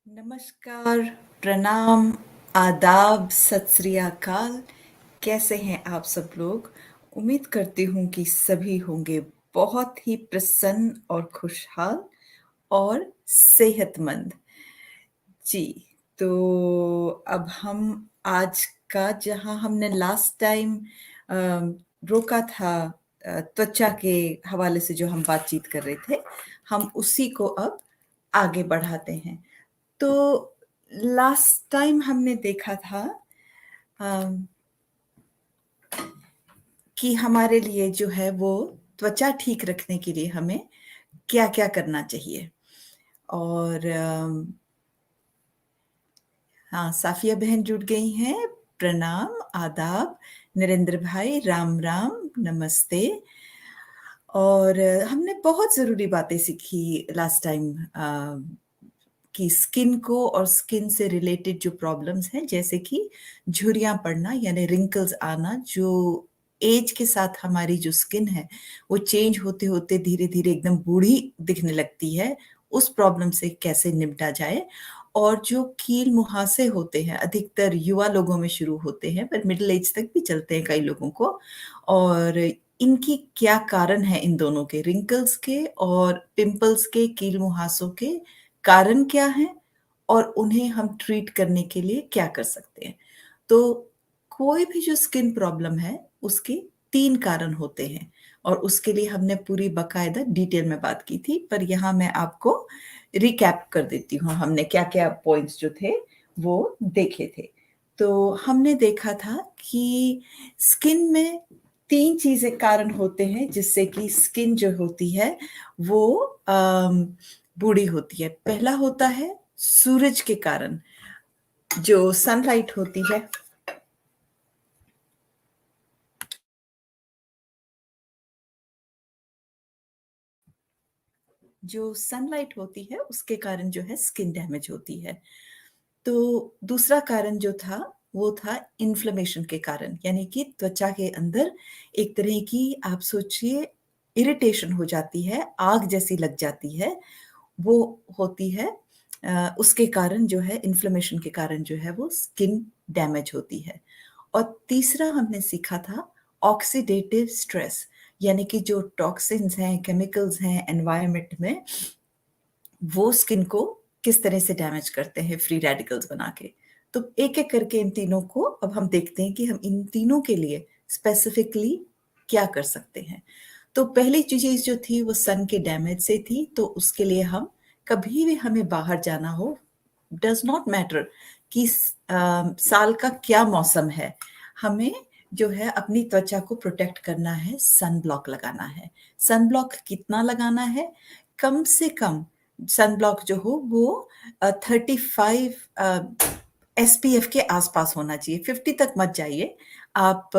नमस्कार, प्रणाम, आदाब, सत श्री अकाल। कैसे हैं आप सब लोग? उम्मीद करती हूँ कि सभी होंगे बहुत ही प्रसन्न और खुशहाल और सेहतमंद। जी, तो अब हम आज का जहाँ हमने लास्ट टाइम अ, रोका था त्वचा के हवाले से जो हम बातचीत कर रहे थे, हम उसी को अब आगे बढ़ाते हैं। तो लास्ट टाइम हमने देखा था अम, कि हमारे लिए जो है वो त्वचा ठीक रखने के लिए हमें क्या-क्या करना चाहिए। और हाँ, साफिया बहन जुड़ गई हैं। प्रणाम, आदाब, नरेंद्र भाई राम-राम, नमस्ते। और हमने बहुत ज़रूरी बातें सीखी लास्ट टाइम कि स्किन को और स्किन से रिलेटेड जो प्रॉब्लम्स हैं जैसे कि झुर्रियाँ पड़ना यानी रिंकल्स आना, जो एज के साथ हमारी जो स्किन है वो चेंज होते-होते धीरे-धीरे एकदम बूढ़ी दिखने लगती है, उस प्रॉब्लम से कैसे निपटा जाए। और जो कील-मुहासे होते हैं, अधिकतर युवा लोगों में शुरू होते हैं पर मिडल एज तक भी चलते हैं कई लोगों को। और इनकी क्या कारण है इन दोनों के, रिंकल्स के और पिंपल्स के, कील-मुहासों के कारण क्या हैं और उन्हें हम ट्रीट करने के लिए क्या कर सकते हैं। तो कोई भी जो स्किन प्रॉब्लम है, उसके 3 कारण होते हैं और उसके लिए हमने पूरी बाकायदा डिटेल में बात की थी, पर यहाँ मैं आपको रिकैप कर देती हूँ, हमने क्या-क्या पॉइंट्स जो थे, वो देखे थे। तो हमने देखा था कि स्किन में 3 चीज़ें कारण होते हैं, जिससे कि स्किन जो होती है, वो बूढ़ी होती है। पहला होता है सूरज के कारण, जो सनलाइट होती है जो सनलाइट होती है उसके कारण जो है स्किन डैमेज होती है। तो दूसरा कारण जो था वो था इन्फ्लेमेशन के कारण, यानी कि त्वचा के अंदर एक तरह की आप सोचिए इरिटेशन हो जाती है, आग जैसी लग जाती है, वो होती है। उसके कारण जो है इन्फ्लेमेशन के कारण जो है वो स्किन डैमेज होती है। और तीसरा हमने सीखा था ऑक्सीडेटिव स्ट्रेस, यानी कि जो टॉक्सिन्स हैं, केमिकल्स हैं एनवायरनमेंट में, वो स्किन को किस तरह से डैमेज करते हैं फ्री रेडिकल्स बना के। तो एक-एक करके इन तीनों को अब हम देखते हैं कि हम इन तीनों के लिए स्पेसिफिकली क्या कर सकते हैं। तो पहली चीज़ जो थी वो सन के डैमेज से थी, तो उसके लिए हम कभी भी हमें बाहर जाना हो, डज़ नॉट मैटर कि साल का क्या मौसम है, हमें जो है अपनी त्वचा को प्रोटेक्ट करना है, सन ब्लॉक लगाना है। सन ब्लॉक कितना लगाना है? कम से कम सन ब्लॉक जो हो वो 35 एसपीएफ के आसपास होना चाहिए, 50 तक मत जाइए। आप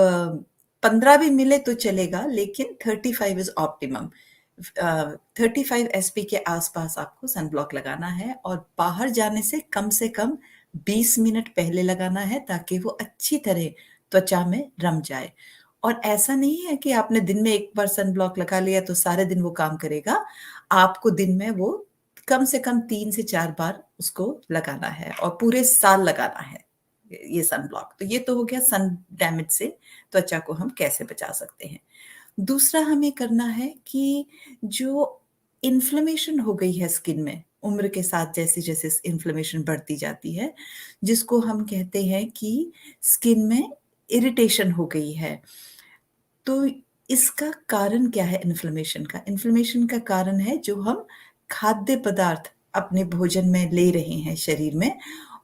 15 भी मिले तो चलेगा, लेकिन 35 इज़ ऑप्टिमम। 35 एसपी के आसपास आपको सन ब्लॉक लगाना है और बाहर जाने से कम 20 मिनट पहले लगाना है, ताकि वो अच्छी तरह त्वचा में रम जाए। और ऐसा नहीं है कि आपने दिन में एक बार सन ब्लॉक लगा लिया तो सारे दिन वो काम करेगा। आपको दिन में वो कम से कम 3 से 4 बार उसको लगाना है और पूरे साल लगाना है ये सन ब्लॉक। तो ये तो हो गया सन डैमेज से त्वचा को हम कैसे बचा सकते हैं। दूसरा हमें करना है कि जो इन्फ्लेमेशन हो गई है स्किन में, उम्र के साथ जैसे-जैसे इन्फ्लेमेशन बढ़ती जाती है, जिसको हम कहते हैं कि स्किन में इरिटेशन हो गई है। तो इसका कारण क्या है इन्फ्लेमेशन का? इन्फ्लेमेशन का कारण है जो हम खाद्य पदार्थ अपने भोजन में ले रहे हैं शरीर में,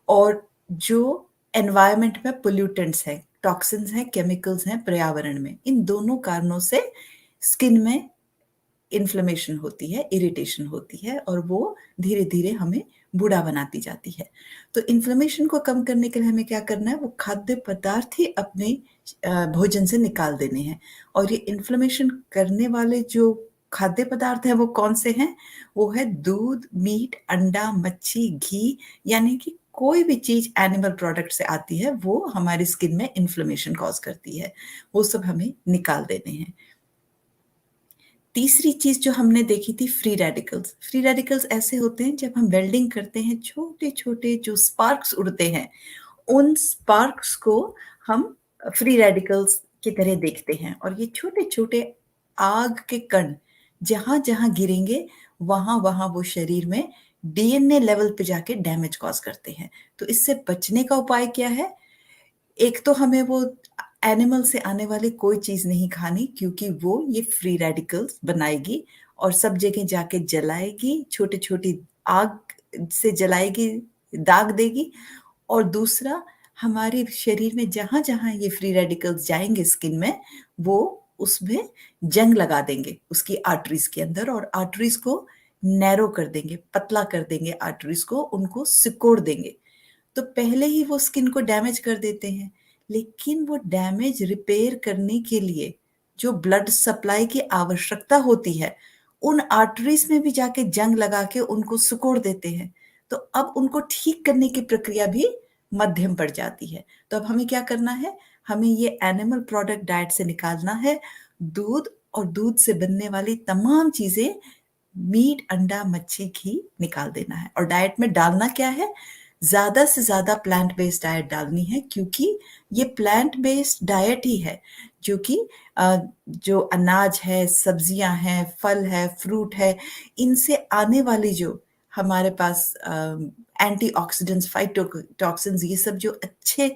और जो एनवायरनमेंट में पोल्यूटेंट्स हैं, टॉक्सिन्स हैं, केमिकल्स हैं पर्यावरण में। इन दोनों कारणों से स्किन में इन्फ्लेमेशन होती है, इरिटेशन होती है और वो धीरे-धीरे हमें बूढ़ा बनाती जाती है। तो इन्फ्लेमेशन को कम करने के लिए हमें क्या करना है, वो खाद्य पदार्थ ही अपने भोजन से निकाल देने हैं। और ये इन्फ्लेमेशन करने वाले जो खाद्य पदार्थ हैं वो कौन-से हैं? वो है दूध, मीट, अंडा, मच्छी, घी, यानी कि कोई भी चीज़ एनिमल प्रोडक्ट से आती है वो हमारी स्किन में इन्फ्लेमेशन कॉज़ करती है। वो सब हमें निकाल देने हैं। तीसरी चीज़ जो हमने देखी थी फ्री रेडिकल्स। फ्री रेडिकल्स ऐसे होते हैं जब हम वेल्डिंग करते हैं, छोटे-छोटे जो स्पार्क्स उड़ते हैं, उन स्पार्क्स को हम फ्री रेडिकल्स की तरह देखते हैं और ये छोटे-छोटे आग के कण जहाँ-जहाँ गिरेंगे, वहाँ-वहाँ वो शरीर में डीएनए लेवल पे जाके डैमेज कॉज़ करते हैं। तो इससे बचने का उपाय क्या है? एक तो हमें वो एनिमल से आने वाली कोई चीज़ नहीं खानी क्योंकि वो ये फ्री रेडिकल्स बनाएगी और सब जगह जाके जलाएगी, छोटी-छोटी आग से जलाएगी, दाग देगी और दूसरा हमारे शरीर में जहाँ-जहाँ ये फ्री रेडिकल्स जाएँगे स्किन में, वो उसमें जंग लगा देंगे उसकी आर्टरीज़ के अंदर और आर्टरीज़ को नैरो कर देंगे, पतला कर देंगे आर्टरीज़ को, उनको सिकोड़ देंगे। तो पहले ही वो स्किन को डैमेज कर देते हैं, लेकिन वो डैमेज रिपेयर करने के लिए जो ब्लड सप्लाई की आवश्यकता होती है, उन आर्टरीज़ में भी जाके जंग लगा के उनको सिकोड़ देते हैं। तो अब उनको ठीक करने की प्रक्रिया भी मध्यम पड़ जाती है। तो अब हमें क्या करना है? हमें ये एनिमल प्रोडक्ट डाइट से निकालना है, दूध और दूध से बनने वाली तमाम चीज़ें मीट, अंडा, मच्छी, घी निकाल देना है और डाइट में डालना क्या है? ज़्यादा से ज़्यादा प्लांट बेस्ड डाइट डालनी है क्योंकि ये प्लांट बेस्ड डाइट ही है जो कि जो अनाज है, सब्जियाँ हैं, फल है, फ्रूट है, इनसे आने वाली जो हमारे पास एंटीऑक्सीडेंट्स, फाइटोटॉक्सिन्स ये सब जो अच्छे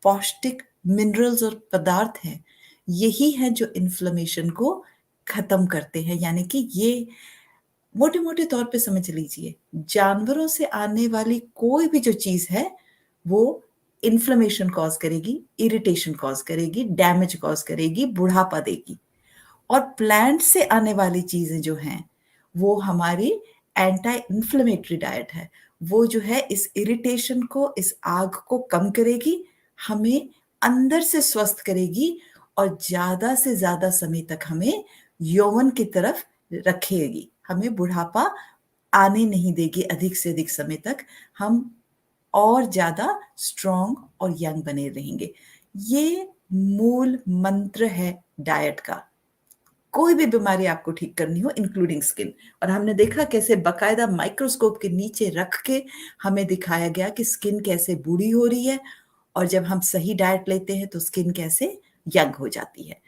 पौष्टिक मिनरल्स और पदार्थ हैं, यही हैं जो इन्फ्लेमेशन को खत्म करते हैं। यानी कि ये मोटे-मोटे तौर पे समझ लीजिए, जानवरों से आने वाली कोई भी जो चीज़ है, वो इन्फ्लेमेशन कॉज़ करेगी, इरिटेशन कॉज़ करेगी, डैमेज कॉज़ करेगी, बुढ़ापा देगी। और प्लांट से आने वाली चीज़ें जो हैं, वो हमारी एंटी इन्फ्लेमेटरी डाइट है। वो जो है इस इरिटेशन को, इस आग को कम करेगी, हमें अंदर से स्वस्थ करेगी और ज़्यादा से ज़्यादा समय तक हमें यौवन की तरफ रखेगी। हमें बुढ़ापा आने नहीं देगी अधिक से अधिक समय तक। हम और ज़्यादा स्ट्रॉन्ग और यंग बने रहेंगे। ये मूल मंत्र है डाइट का। कोई भी बीमारी आपको ठीक करनी हो इंक्लूडिंग स्किन और हमने देखा कैसे बाकायदा माइक्रोस्कोप के नीचे रख के हमें दिखाया गया कि स्किन कैसे बूढ़ी हो रही है और जब हम सही डाइट लेते हैं तो स्किन कैसे यंग हो जाती है।